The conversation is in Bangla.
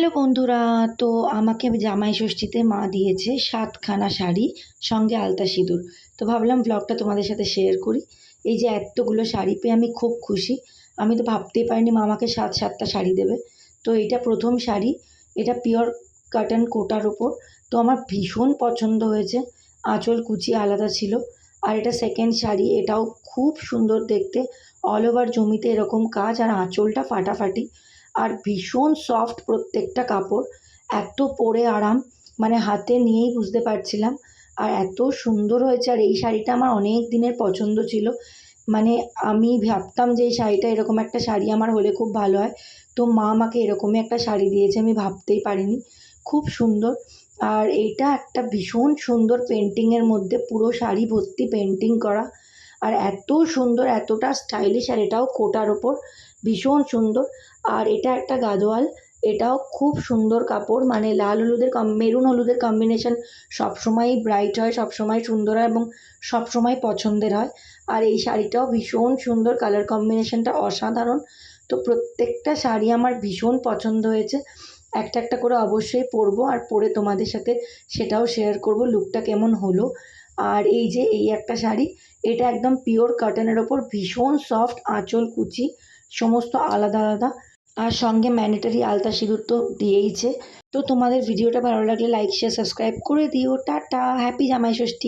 হ্যালো বন্ধুরা, তো আমাকে জামাই ষষ্ঠীতে মা দিয়েছে ৭ খানা শাড়ি সঙ্গে আলতা সিঁদুর। তো ভাবলাম ব্লগটা তোমাদের সাথে শেয়ার করি। এই যে এতগুলো শাড়ি পেয়ে আমি খুব খুশি। আমি তো ভাবতেই পারিনি মা আমাকে ৭টা শাড়ি দেবে। তো এটা প্রথম শাড়ি, এটা পিওর কটন কোটার ওপর। তো আমার ভীষণ পছন্দ হয়েছে। আঁচল কুচি আলাদা ছিল। আর এটা সেকেন্ড শাড়ি, এটাও খুব সুন্দর দেখতে। অল ওভার জমিতে এরকম কাজ আর আঁচলটা ফাটাফাটি। আর ভীষণ সফট প্রত্যেকটা কাপড়, এত পরে আরাম, মানে হাতে নিয়েই বুঝতে পারছিলাম। আর এত সুন্দর হয়েছে, আর এই শাড়িটা আমার অনেক দিনের পছন্দ ছিল। মানে আমি ভাবতাম যে এই শাড়িটা, এরকম একটা শাড়ি আমার হলে খুব ভালো হয়। তো মা আমাকে এরকমই একটা শাড়ি দিয়েছে, আমি ভাবতেই পারিনি। খুব সুন্দর। আর এইটা একটা ভীষণ সুন্দর পেন্টিংয়ের মধ্যে, পুরো শাড়ি ভর্তি পেন্টিং করা। আর এত সুন্দর, এতটা স্টাইলিশ, আর এটাও কোটার ওপর, ভীষণ সুন্দর। আর এটা একটা গাদোয়াল, এটাও খুব সুন্দর কাপড়, মানে লাল হলুদের মেরুন হলুদের কম্বিনেশন সবসময়ই ব্রাইট হয়, সবসময় সুন্দর হয় এবং সবসময় পছন্দের হয়। আর এই শাড়িটাও ভীষণ সুন্দর, কালার কম্বিনেশনটা অসাধারণ। তো প্রত্যেকটা শাড়ি আমার ভীষণ পছন্দ হয়েছে। একটা একটা করে অবশ্যই পরবো, আর পরে তোমাদের সাথে সেটাও শেয়ার করব লুকটা কেমন হলো। আর এই যে এই একটা শাড়ি, এটা একদম পিওর কটনের ওপর, ভীষণ সফট, আঁচল কুচি সমস্ত আলাদা আলাদা। আর সঙ্গে ম্যান্ডেটরি আলতা সিঁদুর তো দিয়েইছে। তো তোমাদের ভিডিওটা ভালো লাগলে লাইক শেয়ার সাবস্ক্রাইব করে দিও। টাটা, হ্যাপি জামাই ষষ্ঠী।